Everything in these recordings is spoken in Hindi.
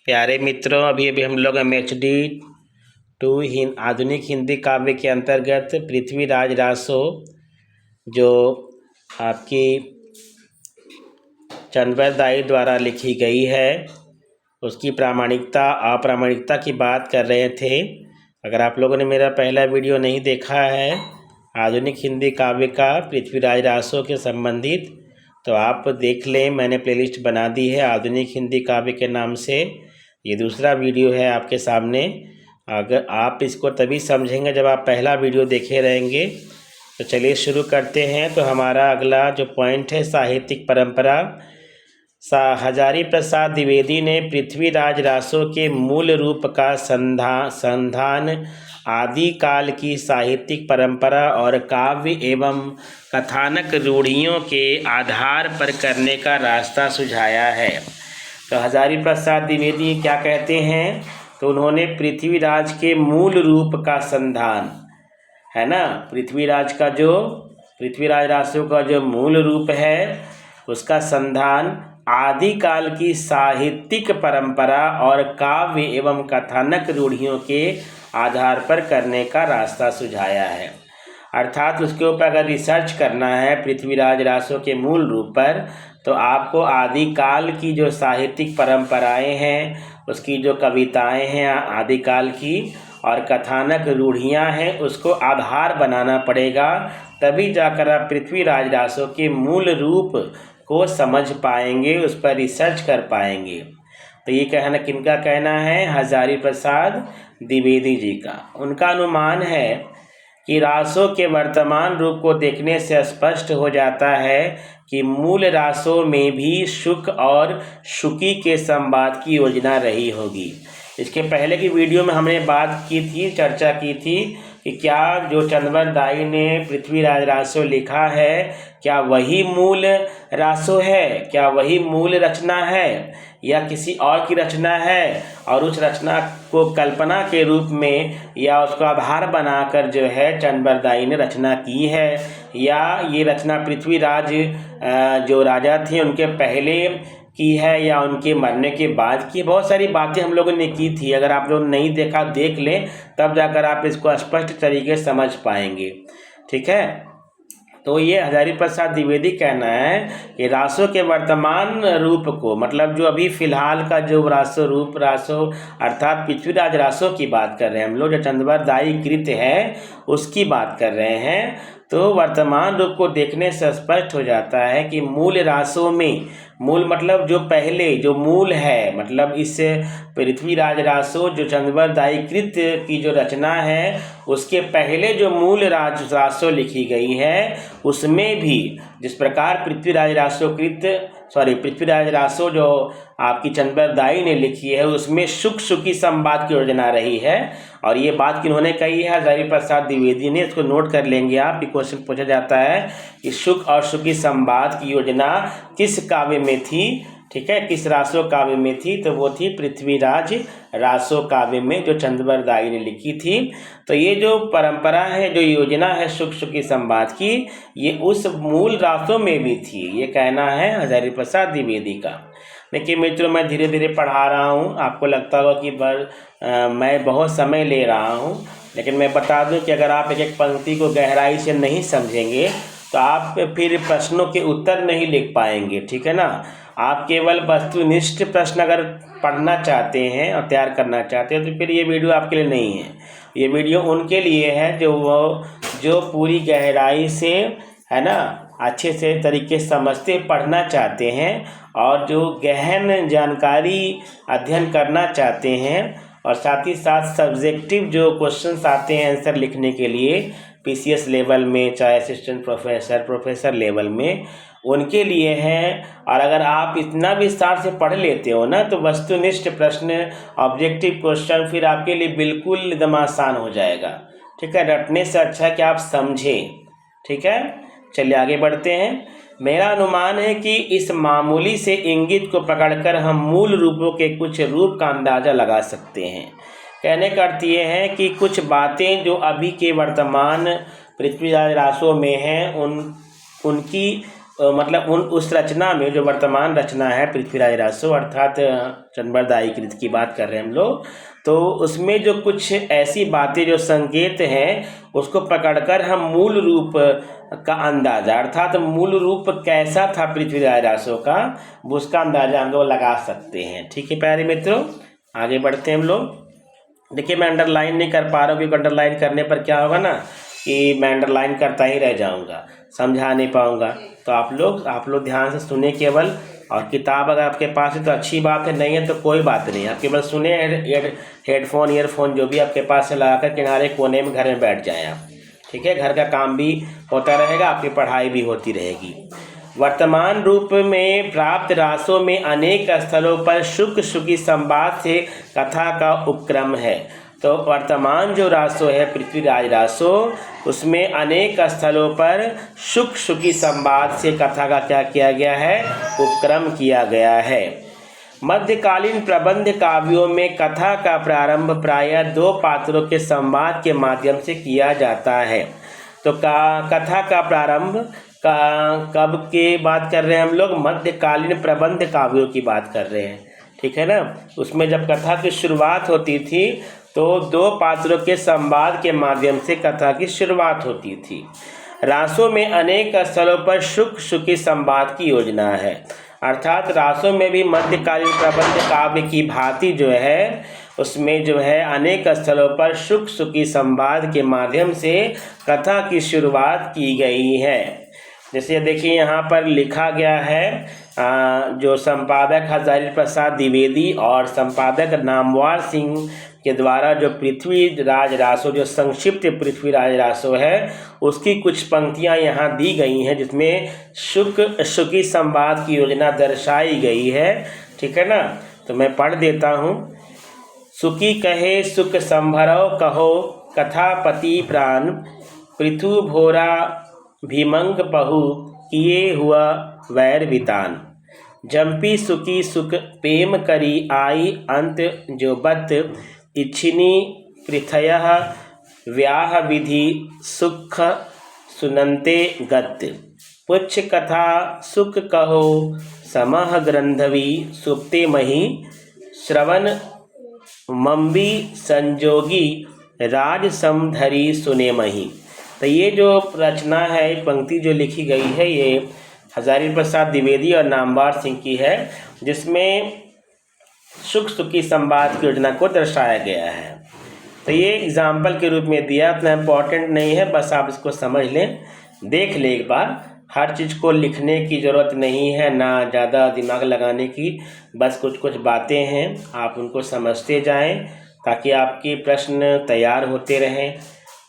प्यारे मित्रों, अभी अभी हम लोग MHD 2 आधुनिक हिंदी काव्य के अंतर्गत पृथ्वीराज रासो जो आपकी चंद्रदाई द्वारा लिखी गई है उसकी प्रामाणिकता अप्रामाणिकता की बात कर रहे थे। अगर आप लोगों ने मेरा पहला वीडियो नहीं देखा है आधुनिक हिंदी काव्य का पृथ्वीराज रासो के संबंधित, तो आप देख लें। मैंने प्लेलिस्ट बना दी है आधुनिक हिंदी काव्य के नाम से। ये दूसरा वीडियो है आपके सामने। अगर आप इसको तभी समझेंगे जब आप पहला वीडियो देखे रहेंगे। तो चलिए शुरू करते हैं। तो हमारा अगला जो पॉइंट है साहित्यिक परंपरा। हजारी प्रसाद द्विवेदी ने पृथ्वीराज रासो के मूल रूप का संधान आदिकाल की साहित्यिक परंपरा और काव्य एवं कथानक रूढ़ियों के आधार पर करने का रास्ता सुझाया है। तो हजारी प्रसाद द्विवेदी क्या कहते हैं? तो उन्होंने पृथ्वीराज के मूल रूप का संधान, है ना, पृथ्वीराज रासो का जो मूल रूप है उसका संधान आदिकाल की साहित्यिक परंपरा और काव्य एवं कथानक रूढ़ियों के आधार पर करने का रास्ता सुझाया है। अर्थात उसके ऊपर अगर रिसर्च करना है पृथ्वीराज रासो के मूल रूप पर, तो आपको आदिकाल की जो साहित्यिक परंपराएं हैं, उसकी जो कविताएं हैं आदिकाल की और कथानक रूढ़ियां हैं, उसको आधार बनाना पड़ेगा। तभी जाकर आप पृथ्वीराज रासो के मूल रूप को समझ पाएंगे, उस पर रिसर्च कर पाएंगे। तो ये कहना किनका कहना है? हजारी प्रसाद द्विवेदी जी का। उनका अनुमान है कि रासो के वर्तमान रूप को देखने से स्पष्ट हो जाता है कि मूल रासो में भी शुक और शुकी के संवाद की योजना रही होगी। इसके पहले की वीडियो में हमने बात की थी, चर्चा की थी कि क्या जो चंद्रदाई ने पृथ्वीराज रासो लिखा है, क्या वही मूल रासो है, क्या वही मूल रचना है या किसी और की रचना है, और उस रचना को कल्पना के रूप में या उसका आधार बनाकर जो है चंद्रदाई ने रचना की है, या ये रचना पृथ्वीराज जो राजा थे उनके पहले की है या उनके मरने के बाद की। बहुत सारी बातें हम लोगों ने की थी। अगर आप लोग नहीं देखा देख लें, तब जाकर आप इसको स्पष्ट तरीके से समझ पाएंगे। ठीक है, तो ये हजारी प्रसाद द्विवेदी कहना है कि रासो के वर्तमान रूप को, मतलब जो अभी फिलहाल का जो रासो अर्थात पृथ्वीराज रासो की बात कर रहे हैं हम लोग, जो चंद्रदाई कृत है उसकी बात कर रहे हैं। तो वर्तमान रूप को देखने से स्पष्ट हो जाता है कि मूल रासो में, मूल मतलब जो पहले जो मूल है, मतलब इस पृथ्वीराज रासो जो चंद्रदाई कृत की जो रचना है उसके पहले जो मूल रासो लिखी गई है उसमें भी जिस प्रकार पृथ्वीराज रासो जो आपकी चंद्रदाई ने लिखी है उसमें शुकी संवाद की योजना रही है। और ये बात किन्होंने कही है? हजारी प्रसाद द्विवेदी ने। इसको नोट कर लेंगे आप। ये क्वेश्चन पूछा जाता है कि शुक और शुकी संवाद की योजना किस काव्य में थी? ठीक है, किस रासो काव्य में थी? तो वो थी पृथ्वीराज रासो काव्य में, जो चंद्रदाई ने लिखी थी। तो ये जो परंपरा है, जो योजना है शुकी संवाद की, ये उस मूल रासो में भी थी। ये कहना है हजारी प्रसाद द्विवेदी का। देखिए मित्रों, मैं धीरे धीरे पढ़ा रहा हूँ। आपको लगता होगा कि मैं बहुत समय ले रहा हूँ, लेकिन मैं बता दूँ कि अगर आप एक एक पंक्ति को गहराई से नहीं समझेंगे तो आप फिर प्रश्नों के उत्तर नहीं लिख पाएंगे। ठीक है ना? आप केवल वस्तुनिष्ठ प्रश्न अगर पढ़ना चाहते हैं और तैयार करना चाहते हैं तो फिर ये वीडियो आपके लिए नहीं है। ये वीडियो उनके लिए है जो पूरी गहराई से, है ना, अच्छे से तरीके से समझते पढ़ना चाहते हैं और जो गहन जानकारी अध्ययन करना चाहते हैं, और साथ ही साथ सब्जेक्टिव जो क्वेश्चंस आते हैं आंसर लिखने के लिए PCS लेवल में, चाहे असिस्टेंट प्रोफेसर लेवल में, उनके लिए है। और अगर आप इतना विस्तार से पढ़ लेते हो ना, तो वस्तुनिष्ठ प्रश्न, ऑब्जेक्टिव क्वेश्चन फिर आपके लिए बिल्कुल एकदम आसान हो जाएगा। ठीक है, रटने से अच्छा है कि आप समझें। ठीक है, चलिए आगे बढ़ते हैं। मेरा अनुमान है कि इस मामूली से इंगित को पकड़कर हम मूल रूपों के कुछ रूप का अंदाज़ा लगा सकते हैं। कहने का अर्थ ये है कि कुछ बातें जो अभी के वर्तमान पृथ्वीराज रासो में हैं उनकी मतलब उस रचना में जो वर्तमान रचना है पृथ्वीराज रासो अर्थात चंद्रबरदाई कृत की बात कर रहे हैं हम लोग, तो उसमें जो कुछ ऐसी बातें जो संकेत हैं उसको पकड़कर हम मूल रूप का अंदाजा अर्थात मूल रूप कैसा था पृथ्वीराज रासो का, उसका अंदाजा हम लोग लगा सकते हैं। ठीक है प्यारे मित्रों, आगे बढ़ते हैं हम लोग। देखिए मैं अंडरलाइन नहीं कर पा रहा हूँ क्योंकि अंडरलाइन करने पर क्या होगा ना कि मैं अंडरलाइन करता ही रह जाऊँगा, समझा नहीं पाऊँगा। तो आप लोग ध्यान से सुने केवल, और किताब अगर आपके पास है तो अच्छी बात है, नहीं है तो कोई बात नहीं, आप केवल सुने, हेडफोन ईयरफोन जो भी आपके पास है लगाकर किनारे कोने में घर में बैठ जाएं आप। ठीक है, घर का काम भी होता रहेगा, आपकी पढ़ाई भी होती रहेगी। वर्तमान रूप में प्राप्त रासों में अनेक स्थलों पर शुक शुकी संवाद से कथा का उपक्रम है। तो वर्तमान जो रासो है पृथ्वीराज रासो, उसमें अनेक स्थलों पर शुक शुकी संवाद से कथा का क्या किया गया है, उपक्रम किया गया है। मध्यकालीन प्रबंध काव्यों में कथा का प्रारंभ प्रायः दो पात्रों के संवाद के माध्यम से किया जाता है। तो कथा का प्रारंभ कब की बात कर रहे हैं हम लोग, मध्यकालीन प्रबंध काव्यों की बात कर रहे हैं। ठीक है ना, उसमें जब कथा की शुरुआत होती थी तो दो पात्रों के संवाद के माध्यम से कथा की शुरुआत होती थी। रासों में अनेक स्थलों पर शुक शुकी संवाद की योजना है, अर्थात रासों में भी मध्यकालीन प्रबंध काव्य की भांति जो है उसमें जो है अनेक स्थलों पर शुक शुकी संवाद के माध्यम से कथा की शुरुआत की गई है। जैसे देखिए यहाँ पर लिखा गया है, जो संपादक हजारी प्रसाद द्विवेदी और संपादक नामवर सिंह के द्वारा जो पृथ्वीराज रासो, जो संक्षिप्त पृथ्वीराज रासो है, उसकी कुछ पंक्तियाँ यहाँ दी गई हैं जिसमें शुक शुकी संवाद की योजना दर्शाई गई है। ठीक है ना, तो मैं पढ़ देता हूँ। सुकी कहे सुख संभरव कहो कथापति प्राण, पृथु भोरा भीमंग पहु किए हुआ वैर वितान। जम्पी सुकी सुख प्रेम करी आई अंत जो बत, इच्छिनी पृथयः व्याह विधि सुख सुनन्ते गत। पुच्छ कथा सुख कहो समह ग्रंथवी, सुप्ते मही श्रवण मम्बी संजोगी, राज समधरी सुने मही। तो ये जो रचना है, पंक्ति जो लिखी गई है, ये हजारी प्रसाद द्विवेदी और नामवर सिंह की है, जिसमें शुक शुकी संवाद की योजना को दर्शाया गया है। तो ये एग्जाम्पल के रूप में दिया, इतना इम्पोर्टेंट नहीं है, बस आप इसको समझ लें, देख लें एक बार। हर चीज़ को लिखने की ज़रूरत नहीं है, ना ज़्यादा दिमाग लगाने की, बस कुछ कुछ बातें हैं आप उनको समझते जाएं ताकि आपके प्रश्न तैयार होते रहें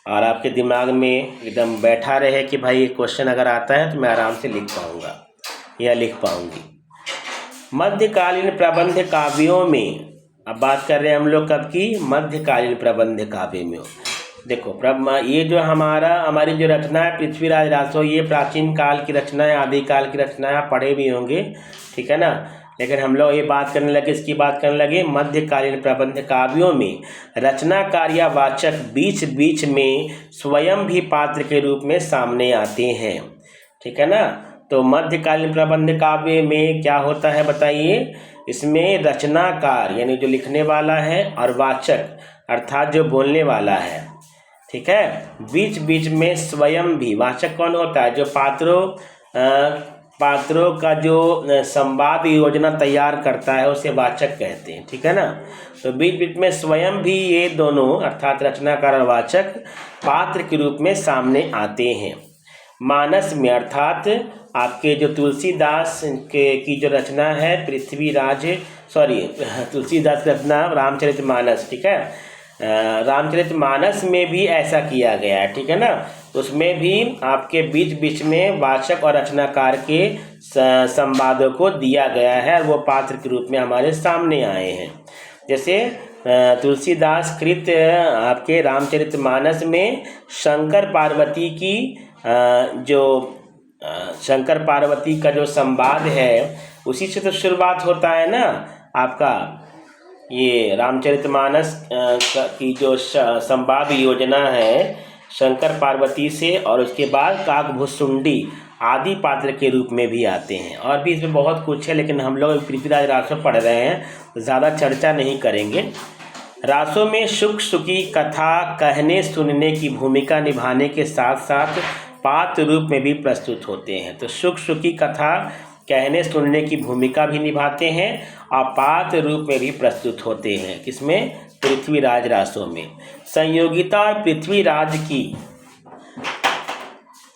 और आपके दिमाग में एकदम बैठा रहे कि भाई ये क्वेश्चन अगर आता है तो मैं आराम से लिख पाऊँगा या लिख पाऊँगी। मध्यकालीन प्रबंध काव्यों में अब बात कर रहे हैं हम लोग कब की, मध्यकालीन प्रबंध काव्य में। देखो ये जो हमारी जो रचना है पृथ्वीराज रासो, ये प्राचीन काल की रचना है, आदिकाल की रचना है, आप पढ़े भी होंगे। ठीक है ना, लेकिन हम लोग ये बात करने लगे, इसकी बात करने लगे मध्यकालीन प्रबंध काव्यों में रचनाकार या वाचक बीच बीच में स्वयं भी पात्र के रूप में सामने आते हैं। ठीक है ना, तो मध्यकालीन प्रबंध काव्य में क्या होता है बताइए, इसमें रचनाकार यानी जो लिखने वाला है और वाचक अर्थात जो बोलने वाला है, ठीक है, बीच बीच में स्वयं भी, वाचक कौन होता है, जो पात्रों का जो संवाद योजना तैयार करता है उसे वाचक कहते हैं। ठीक है ना, तो बीच बीच में स्वयं भी ये दोनों अर्थात रचनाकार और वाचक पात्र के रूप में सामने आते हैं। मानस में अर्थात आपके जो तुलसीदास की जो रचना है तुलसीदास रचना रामचरितमानस, ठीक है, रामचरितमानस में भी ऐसा किया गया है। ठीक है ना, उसमें भी आपके बीच बीच में वाचक और रचनाकार के संवादों को दिया गया है और वो पात्र के रूप में हमारे सामने आए हैं। जैसे तुलसीदास कृत आपके रामचरितमानस में शंकर पार्वती का जो संवाद है उसी से तो शुरुआत होता है ना आपका। ये रामचरितमानस की जो संवाद योजना है शंकर पार्वती से, और उसके बाद काकभुसुंडी आदि पात्र के रूप में भी आते हैं। और भी इसमें बहुत कुछ है, लेकिन हम लोग पृथ्वीराज रासो पढ़ रहे हैं तो ज़्यादा चर्चा नहीं करेंगे। रासों में शुक शुकी कथा कहने सुनने की भूमिका निभाने के साथ साथ पात्र रूप में भी प्रस्तुत होते हैं। तो शुक शुकी कथा कहने सुनने की भूमिका भी निभाते हैं और पात्र रूप में भी प्रस्तुत होते हैं। किसमें? पृथ्वीराज रासों में। संयोगिता और पृथ्वीराज की,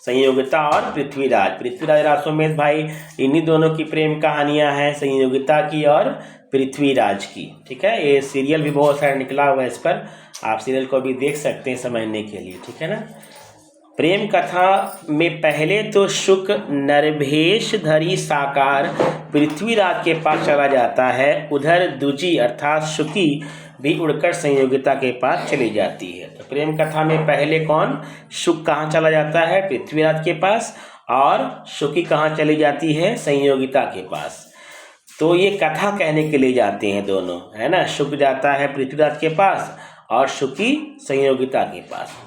संयोगिता और पृथ्वीराज रासों में भाई इन्हीं दोनों की प्रेम कहानियां हैं, संयोगिता की और पृथ्वीराज की। ठीक है, ये सीरियल भी बहुत सारा निकला हुआ है, इस पर आप सीरियल को भी देख सकते हैं समझने के लिए। ठीक है ना। प्रेम कथा में पहले तो शुक नरभेश धरी साकार पृथ्वीराज के पास चला जाता है, उधर दूजी अर्थात शुकी भी उड़कर संयोगिता के पास चली जाती है। तो प्रेम कथा में पहले कौन? शुक कहाँ चला जाता है? पृथ्वीराज के पास। और शुकी कहाँ चली जाती है? संयोगिता के पास। तो ये कथा कहने के लिए जाते हैं दोनों, है ना। शुक जाता है पृथ्वीराज के पास और शुकी संयोगिता के पास।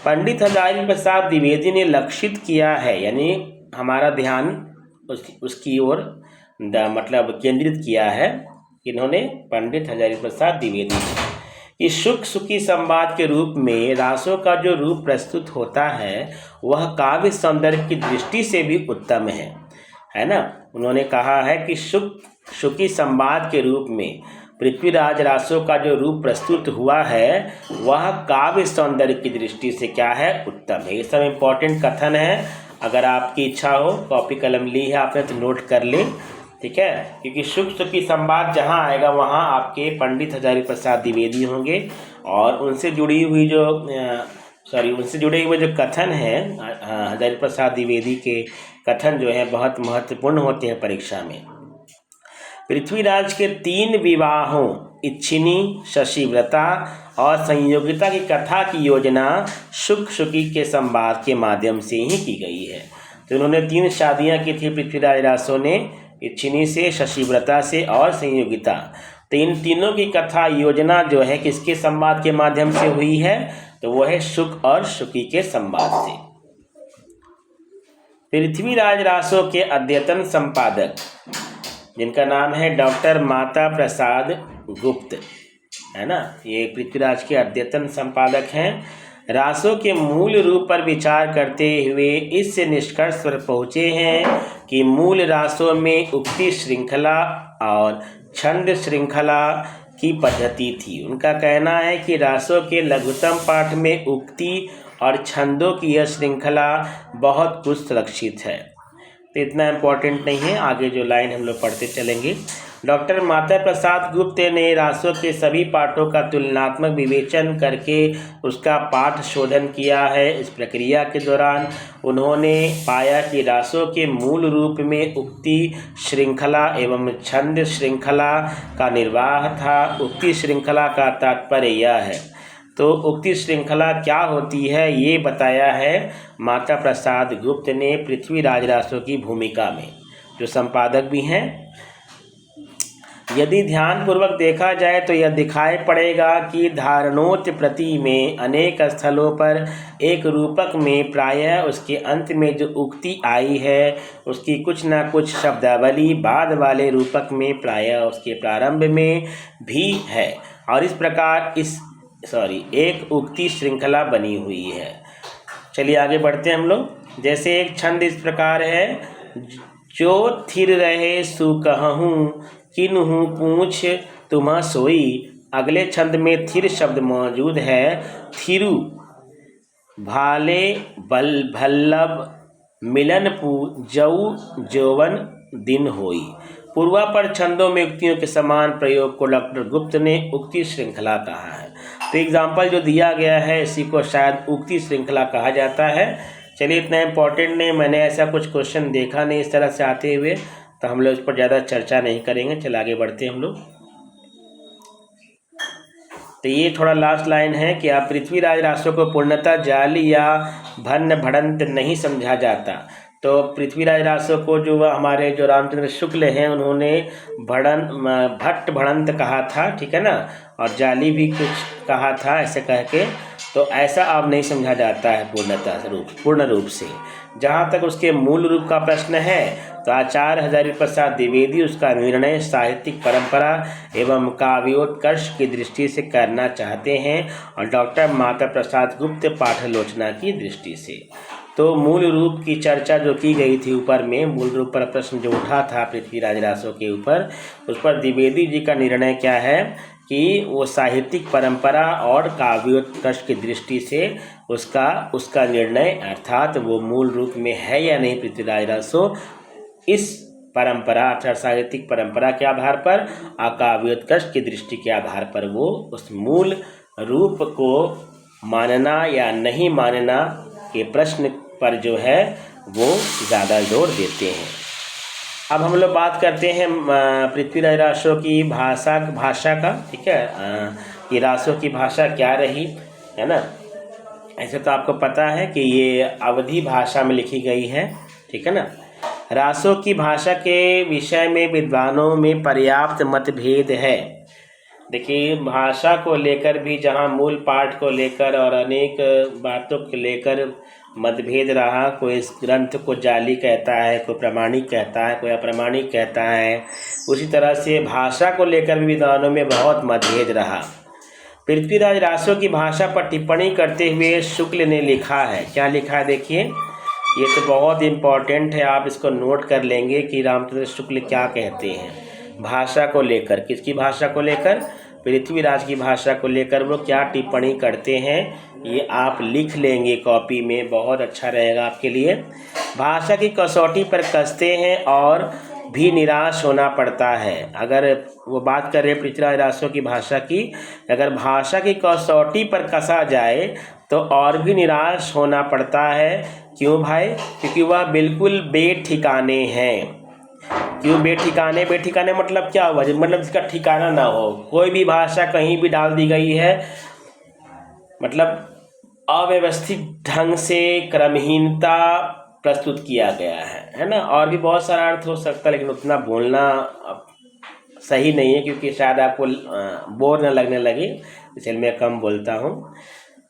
पंडित हजारी प्रसाद द्विवेदी ने लक्षित किया है, यानी हमारा ध्यान उसकी ओर मतलब केंद्रित किया है। इन्होंने पंडित हजारी प्रसाद द्विवेदी ने कि शुक शुकी संवाद के रूप में रासों का जो रूप प्रस्तुत होता है वह काव्य सौंदर्य की दृष्टि से भी उत्तम है ना। उन्होंने कहा है कि शुक शुकी संवाद के रूप में पृथ्वीराज रासों का जो रूप प्रस्तुत हुआ है वह काव्य सौंदर्य की दृष्टि से क्या है? उत्तम है। ये सब इम्पोर्टेंट कथन है। अगर आपकी इच्छा हो, कॉपी कलम ली है आपने तो नोट कर लें। ठीक है, क्योंकि शुक शुकी संवाद जहाँ आएगा वहाँ आपके पंडित हजारी प्रसाद द्विवेदी होंगे और उनसे जुड़ी हुई जो उनसे जुड़े हुए जो कथन हैं हजारी प्रसाद द्विवेदी के कथन जो हैं बहुत महत्वपूर्ण होते हैं परीक्षा में। पृथ्वीराज के 3 विवाहों इच्छिनी, शशिव्रता और संयोगिता की कथा की योजना शुक शुकी के संवाद के माध्यम से ही की गई है। तो उन्होंने 3 शादियां की थी पृथ्वीराज रासों ने, इच्छिनी से, शशिव्रता से और संयोगिता। तो इन तीनों की कथा योजना जो है किसके संवाद के माध्यम से हुई है? तो वो है शुक और शुकी के संवाद से। पृथ्वीराज रासों के अद्यतन संपादक जिनका नाम है डॉक्टर माता प्रसाद गुप्त, है ना, ये पृथ्वीराज के अद्यतन संपादक हैं। रासों के मूल रूप पर विचार करते हुए इस निष्कर्ष पर पहुँचे हैं कि मूल रासों में उक्ति श्रृंखला और छंद श्रृंखला की पद्धति थी। उनका कहना है कि रासों के लघुतम पाठ में उक्ति और छंदों की यह श्रृंखला बहुत कुछ सुरक्षित है। तो इतना इम्पोर्टेंट नहीं है, आगे जो लाइन हम लोग पढ़ते चलेंगे। डॉक्टर माता प्रसाद गुप्त ने रासों के सभी पाठों का तुलनात्मक विवेचन करके उसका पाठ शोधन किया है। इस प्रक्रिया के दौरान उन्होंने पाया कि रासों के मूल रूप में उक्ति श्रृंखला एवं छंद श्रृंखला का निर्वाह था। उक्ति श्रृंखला का तात्पर्य यह है, तो उक्ति श्रृंखला क्या होती है ये बताया है माता प्रसाद गुप्त ने पृथ्वीराज रासों की भूमिका में, जो संपादक भी हैं। यदि ध्यानपूर्वक देखा जाए तो यह दिखाई पड़ेगा कि धारणोक्त प्रति में अनेक स्थलों पर एक रूपक में प्रायः उसके अंत में जो उक्ति आई है उसकी कुछ न कुछ शब्दावली बाद वाले रूपक में प्रायः उसके प्रारंभ में भी है और इस प्रकार एक उक्ति श्रृंखला बनी हुई है। चलिए आगे बढ़ते हैं हम लोग। जैसे एक छंद इस प्रकार है, जो थिर रहे सु कहूँ किन्हु पूछ तुम्ह सोई। अगले छंद में थिर शब्द मौजूद है। थिरु भाले बल भल्लभ मिलन जऊ जौवन दिन होई। पूर्वापर छंदों में उक्तियों के समान प्रयोग को डॉक्टर गुप्त ने उक्ति श्रृंखला कहा है। तो एग्जाम्पल जो दिया गया है इसी को शायद उक्ति श्रृंखला कहा जाता है। चलिए इतना इम्पोर्टेंट नहीं, मैंने ऐसा कुछ क्वेश्चन देखा नहीं इस तरह से आते हुए, तो हम लोग इस पर ज़्यादा चर्चा नहीं करेंगे। चलिए आगे बढ़ते हैं हम लोग। तो ये थोड़ा लास्ट लाइन है कि आप पृथ्वीराज रासों को पूर्णतः जाली या भन्न भड़ंत नहीं समझा जाता। तो पृथ्वीराज रासों को जो हमारे जो रामचंद्र शुक्ल हैं उन्होंने भट्ट भड़ंत कहा था, ठीक है ना, और जाली भी कुछ कहा था ऐसे कह के। तो ऐसा अब नहीं समझा जाता है पूर्ण रूप से। जहाँ तक उसके मूल रूप का प्रश्न है तो आचार्य हजारी प्रसाद द्विवेदी उसका निर्णय साहित्यिक परंपरा एवं काव्योत्कर्ष की दृष्टि से करना चाहते हैं और डॉक्टर माता प्रसाद गुप्त पाठलोचना की दृष्टि से। तो मूल रूप की चर्चा जो की गई थी ऊपर में, मूल रूप पर प्रश्न जो उठा था पृथ्वीराज रासो के ऊपर, उस पर द्विवेदी जी का निर्णय क्या है कि वो साहित्यिक परंपरा और काव्योत्कर्ष की दृष्टि से उसका निर्णय अर्थात वो मूल रूप में है या नहीं पृथ्वीराज रासो, इस परंपरा अर्थात साहित्यिक परंपरा के आधार पर और काव्योत्कर्ष की दृष्टि के आधार पर वो उस मूल रूप को मानना या नहीं मानना के प्रश्न पर जो है वो ज़्यादा जोर देते हैं। अब हम लोग बात करते हैं पृथ्वीराज रासो की भाषा का, ठीक है। ये रासो की भाषा क्या रही, है ना। ऐसे तो आपको पता है कि ये अवधी भाषा में लिखी गई है, ठीक है ना। रासो की भाषा के विषय में विद्वानों में पर्याप्त मतभेद है। देखिए, भाषा को लेकर भी जहाँ मूल पाठ को लेकर और अनेक बातों को लेकर मतभेद रहा, कोई इस ग्रंथ को जाली कहता है, कोई प्रामाणिक कहता है, कोई अप्रामाणिक कहता है, उसी तरह से भाषा को लेकर भी विद्वानों में बहुत मतभेद रहा। पृथ्वीराज रासो की भाषा पर टिप्पणी करते हुए शुक्ल ने लिखा है, क्या लिखा है देखिए, ये तो बहुत इम्पोर्टेंट है, आप इसको नोट कर लेंगे कि रामचंद्र शुक्ल क्या कहते हैं भाषा को लेकर। किसकी भाषा को लेकर? पृथ्वीराज की भाषा को लेकर वो क्या टिप्पणी करते हैं, ये आप लिख लेंगे कॉपी में, बहुत अच्छा रहेगा आपके लिए। भाषा की कसौटी पर कसते हैं और भी निराश होना पड़ता है। अगर वो बात कर रहे हैं पृथ्वीराज रासो की भाषा की, अगर भाषा की कसौटी पर कसा जाए तो और भी निराश होना पड़ता है। क्यों भाई? क्योंकि वह बिल्कुल बेठिकाने हैं। क्यों बेठिकाने? बेठिकाने मतलब क्या हुआ? मतलब इसका ठिकाना ना हो, कोई भी भाषा कहीं भी डाल दी गई है, मतलब अव्यवस्थित ढंग से क्रमहीनता प्रस्तुत किया गया है ना। और भी बहुत सारा अर्थ हो सकता है, लेकिन उतना बोलना सही नहीं है क्योंकि शायद आपको बोर न लगने लगे, इसलिए मैं कम बोलता हूँ।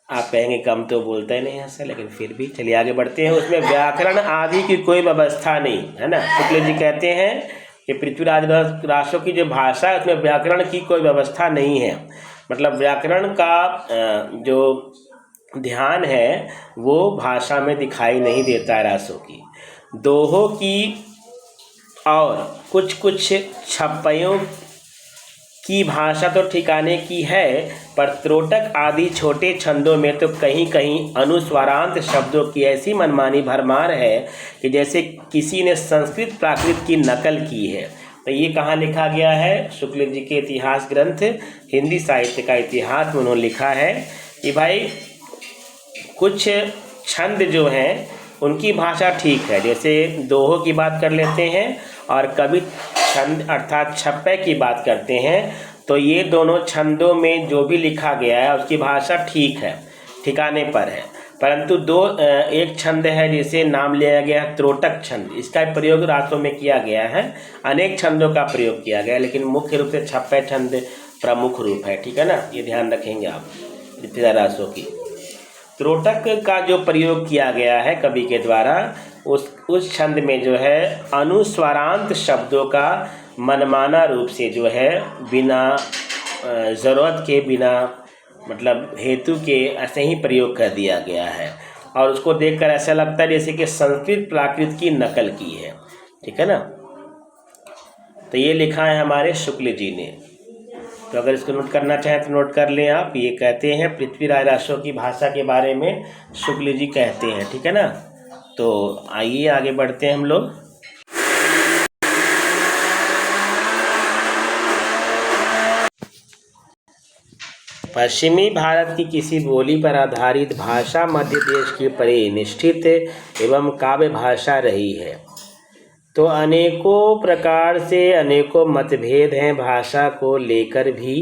आप कहेंगे कम तो बोलता ही नहीं ऐसा, लेकिन फिर भी चलिए आगे बढ़ते हैं। उसमें व्याकरण आदि की कोई व्यवस्था नहीं है ना। शुक्ल जी कहते हैं कि पृथ्वीराज रासो की जो भाषा है उसमें व्याकरण की कोई व्यवस्था नहीं है, मतलब व्याकरण का जो ध्यान है वो भाषा में दिखाई नहीं देता है रासो की। दोहों की और कुछ कुछ छप्पयों की भाषा तो ठिकाने की है, पर त्रोटक आदि छोटे छंदों में तो कहीं कहीं अनुस्वारांत शब्दों की ऐसी मनमानी भरमार है कि जैसे किसी ने संस्कृत प्राकृत की नकल की है। तो ये कहाँ लिखा गया है? शुक्ल जी के इतिहास ग्रंथ हिंदी साहित्य का इतिहास में उन्होंने लिखा है कि भाई कुछ छंद जो हैं उनकी भाषा ठीक है, जैसे दोहों की बात कर लेते हैं और कभी छंद अर्थात छप्पे की बात करते हैं, तो ये दोनों छंदों में जो भी लिखा गया है उसकी भाषा ठीक है, ठिकाने पर है। परंतु एक छंद है जिसे नाम लिया गया है त्रोटक छंद, इसका प्रयोग रासों में किया गया है। अनेक छंदों का प्रयोग किया गया है, लेकिन मुख्य रूप से छप्पे छंद प्रमुख रूप है, ठीक है ना, ये ध्यान रखेंगे आप पृथ्वीराज रासो की। त्रोटक का जो प्रयोग किया गया है कवि के द्वारा, उस छंद में जो है अनुस्वारांत शब्दों का मनमाना रूप से जो है बिना ज़रूरत के, बिना मतलब हेतु के ऐसे ही प्रयोग कर दिया गया है, और उसको देखकर ऐसा लगता है जैसे कि संस्कृत प्राकृत की नकल की है, ठीक है ना। तो ये लिखा है हमारे शुक्ल जी ने, तो अगर इसको नोट करना चाहें तो नोट कर लें आप। ये कहते हैं पृथ्वीराज रासो की भाषा के बारे में शुक्ल जी कहते हैं, ठीक है ना। तो आइए आगे बढ़ते हैं हम लोग। पश्चिमी भारत की किसी बोली पर आधारित भाषा मध्य देश की परिनिष्ठित एवं काव्य भाषा रही है। तो अनेकों प्रकार से अनेकों मतभेद हैं भाषा को लेकर भी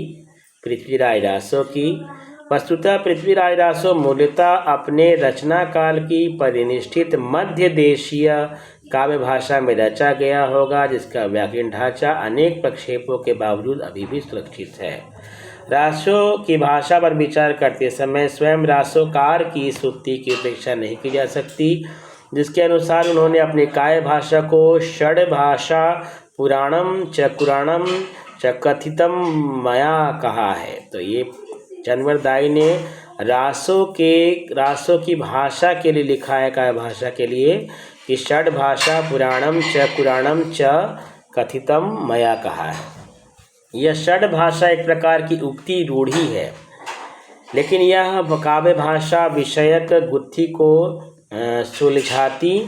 पृथ्वीराज रासो की। वस्तुतः पृथ्वीराज रासो मूलतः अपने रचना काल की परिनिष्ठित मध्य देशीय काव्य भाषा में रचा गया होगा, जिसका व्याकरण ढांचा अनेक प्रक्षेपों के बावजूद अभी भी सुरक्षित है। रासो की भाषा पर विचार करते समय स्वयं रासोकार की इस उक्ति की उपेक्षा नहीं की जा सकती, जिसके अनुसार उन्होंने अपनी काव्य भाषा को षड भाषा पुराणम च कुराणम च कथितम मया कहा है। तो ये चंद्रवरदायी ने रासों की भाषा के लिए लिखा है, काव्य भाषा के लिए, कि षड भाषा पुराणम च कुराणम च कथितम मया कहा है। यह षड भाषा एक प्रकार की उक्ति रूढ़ी है, लेकिन यह काव्य भाषा विषयक गुत्थी को सुलझाती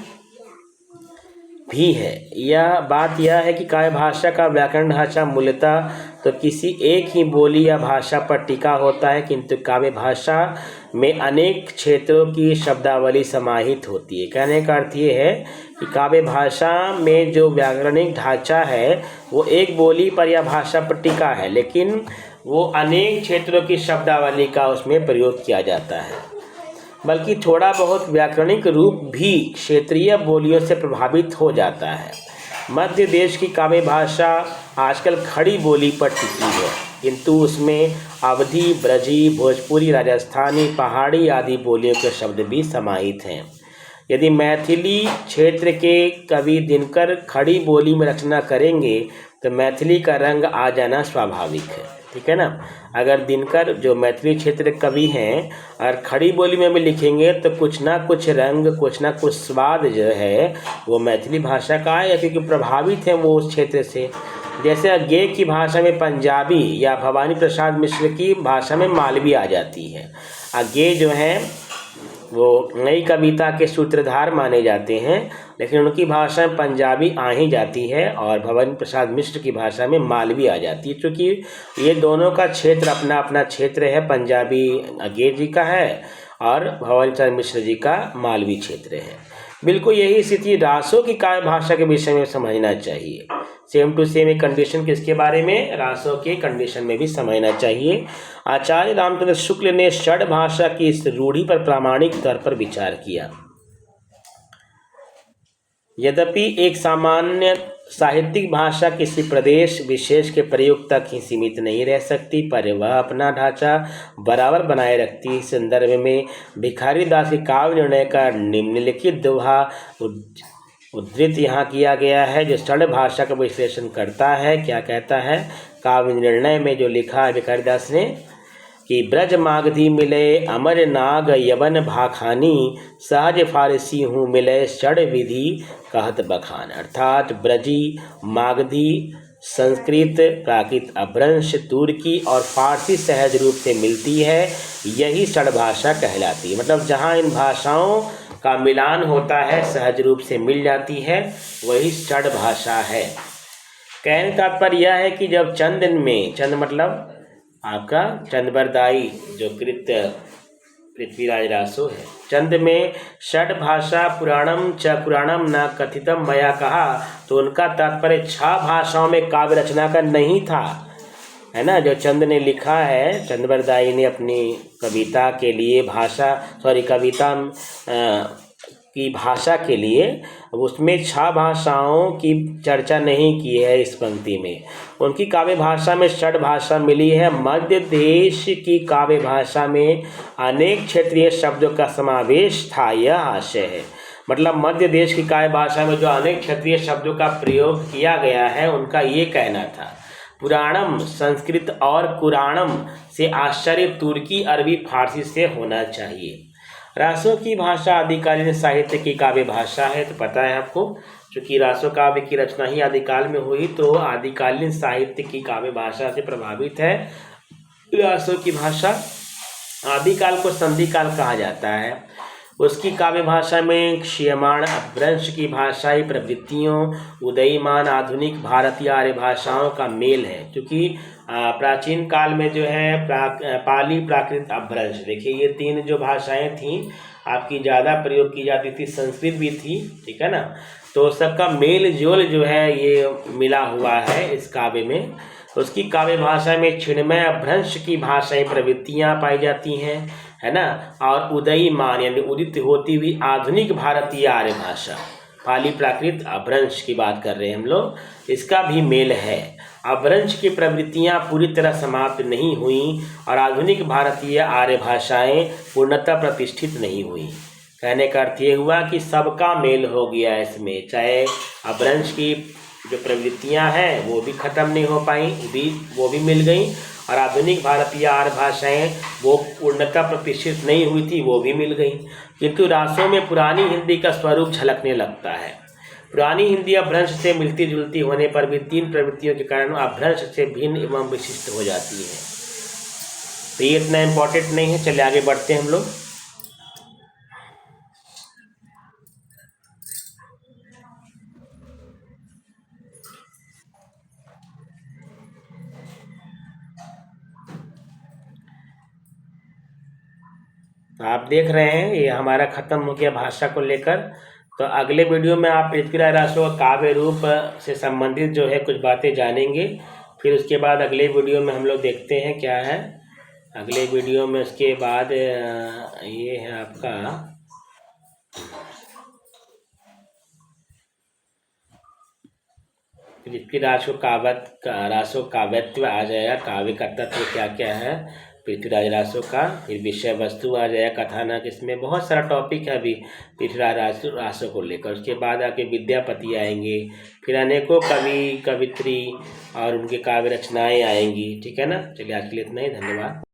भी है। यह बात यह है कि काव्य भाषा का व्याकरण ढांचा मूलतः तो किसी एक ही बोली या भाषा पर टिका होता है, किंतु काव्य भाषा में अनेक क्षेत्रों की शब्दावली समाहित होती है। कहने का अर्थ ये है कि काव्य भाषा में जो व्याकरणिक ढांचा है वो एक बोली पर या भाषा पर टिका है, लेकिन वो अनेक क्षेत्रों की शब्दावली का उसमें प्रयोग किया जाता है। बल्कि थोड़ा बहुत व्याकरणिक रूप भी क्षेत्रीय बोलियों से प्रभावित हो जाता है। मध्य देश की काव्य भाषा आजकल खड़ी बोली पर टिकी है, किंतु उसमें अवधी, ब्रजी, भोजपुरी, राजस्थानी, पहाड़ी आदि बोलियों के शब्द भी समाहित हैं। यदि मैथिली क्षेत्र के कवि दिनकर खड़ी बोली में रचना करेंगे तो मैथिली का रंग आ जाना स्वाभाविक है, ठीक है ना। अगर दिनकर जो मैथिली क्षेत्र कवि हैं और खड़ी बोली में भी लिखेंगे तो कुछ ना कुछ रंग, कुछ ना कुछ स्वाद जो है वो मैथिली भाषा का है, क्योंकि प्रभावित हैं वो उस क्षेत्र से। जैसे अज्ञे की भाषा में पंजाबी या भवानी प्रसाद मिश्र की भाषा में मालवी आ जाती है। अज्ञे जो हैं वो नई कविता के सूत्रधार माने जाते हैं, लेकिन उनकी भाषा में पंजाबी आ ही जाती है और भवानी प्रसाद मिश्र की भाषा में मालवी आ जाती है, क्योंकि ये दोनों का क्षेत्र अपना अपना क्षेत्र है। पंजाबी अज्ञे जी का है और भवानी प्रसाद मिश्र जी का मालवी क्षेत्र है। बिल्कुल यही स्थिति रासों की काव्य भाषा के विषय में समझना चाहिए। सेम टू सेम एक कंडीशन किसके बारे में, रासों के कंडीशन में भी समझना चाहिए। आचार्य रामचंद्र शुक्ल ने षड भाषा की इस रूढ़ी पर प्रामाणिक तौर पर विचार किया। यद्यपि एक सामान्य साहित्यिक भाषा किसी प्रदेश विशेष के प्रयोग तक ही सीमित नहीं रह सकती, पर वह अपना ढांचा बराबर बनाए रखती। इस संदर्भ में भिखारी दास के काव्य निर्णय का निम्नलिखित दोहा उद्धृत यहाँ किया गया है, जो षड भाषा का विश्लेषण करता है। क्या कहता है काव्य निर्णय में जो लिखा है भिखारी दास ने, कि ब्रज मागधी मिले अमर नाग यवन भाखानी, सहज फारसी हूँ मिले षड विधि कहत बखान। अर्थात ब्रजी, मागधी, संस्कृत, प्राकृत, अपभ्रंश, तुर्की और फारसी सहज रूप से मिलती है, यही षड भाषा कहलाती है। मतलब जहाँ इन भाषाओं का मिलान होता है, सहज रूप से मिल जाती है, वही षड भाषा है। कहने का तात्पर्य यह है कि जब चंद में, चंद मतलब आपका चंद्रवरदायी जो कृत पृथ्वीराज रासो है, चंद में षड भाषा पुराणम च पुराणम न कथितम मया कहा, तो उनका तात्पर्य 6 भाषाओं में काव्य रचना का नहीं था, है ना। जो चंद ने लिखा है, चंद्रवरदायी ने अपनी कविता के लिए कविता की भाषा के लिए उसमें 6 भाषाओं की चर्चा नहीं की है इस पंक्ति में। उनकी काव्य भाषा में षड भाषा मिली है। मध्य देश की काव्य भाषा में अनेक क्षेत्रीय शब्दों का समावेश था, यह आशय है। मतलब मध्य देश की काव्य भाषा में जो अनेक क्षेत्रीय शब्दों का प्रयोग किया गया है, उनका ये कहना था। पुराणम संस्कृत और कुराणम से आश्चर्य तुर्की, अरबी, फारसी से होना चाहिए। रासों की भाषा आदिकालीन साहित्य की काव्य भाषा है, तो पता है आपको, क्योंकि रासो काव्य की रचना ही आदिकाल में हुई, तो आदिकालीन साहित्य की काव्य भाषा से प्रभावित है रासो की भाषा। आदिकाल को संधि काल कहा जाता है। उसकी काव्य भाषा में क्षीयमाण अपभ्रंश की भाषाई प्रवृत्तियों, उदयमान आधुनिक भारतीय आर्य भाषाओं का मेल है। क्योंकि प्राचीन काल में जो है पाली, प्राकृत, अपभ्रंश, देखिए ये 3 जो भाषाएं थीं आपकी ज़्यादा प्रयोग की जाती थी। संस्कृत भी थी, ठीक है ना। तो सबका मेल जोल जो है ये मिला हुआ है इस काव्य में। उसकी काव्य भाषा में छिन्मय अपभ्रंश की भाषाई प्रवृत्तियाँ पाई जाती हैं, है ना। और उदयमान यानी उदित होती हुई आधुनिक भारतीय आर्य भाषा, पाली, प्राकृत, अपभ्रंश की बात कर रहे हैं हम लोग, इसका भी मेल है। अपभ्रंश की प्रवृत्तियाँ पूरी तरह समाप्त नहीं हुई और आधुनिक भारतीय आर्य भाषाएं पूर्णतः प्रतिष्ठित नहीं हुई। कहने का अर्थ ये हुआ कि सबका मेल हो गया इसमें, चाहे अपभ्रंश की जो प्रवृत्तियां हैं वो भी खत्म नहीं हो पाई, वो भी मिल गई, और आधुनिक भारतीय आर्य भाषाएं वो पूर्णतः प्रतिष्ठित नहीं हुई थी, वो भी मिल गई। किंतु रासों में पुरानी हिंदी का स्वरूप झलकने लगता है। पुरानी हिंदी अपभ्रंश से मिलती जुलती होने पर भी 3 प्रवृत्तियों के कारण अपभ्रंश से भिन्न एवं विशिष्ट हो जाती है। तो ये इतना इम्पोर्टेंट नहीं है, चलिए आगे बढ़ते हैं हम लोग। आप देख रहे हैं ये हमारा ख़त्म हो गया भाषा को लेकर। तो अगले वीडियो में आप पृथ्वीराज रासो काव्य रूप से संबंधित जो है कुछ बातें जानेंगे। फिर उसके बाद अगले वीडियो में हम लोग देखते हैं क्या है अगले वीडियो में। उसके बाद ये है आपका पृथ्वीराज रासो काव्यत्व आ जाएगा, काव्य का तत्व क्या क्या है पृथ्वीराज रासो का। फिर विषय वस्तु आ जाएगा, कथानक, इसमें बहुत सारा टॉपिक है अभी पृथ्वीराज रासो को लेकर। उसके बाद आके विद्यापति आएंगे, फिर अनेकों कवि कवित्री और उनके काव्य रचनाएं आएंगी। ठीक है ना, चलिए आज के लिए इतना ही, धन्यवाद।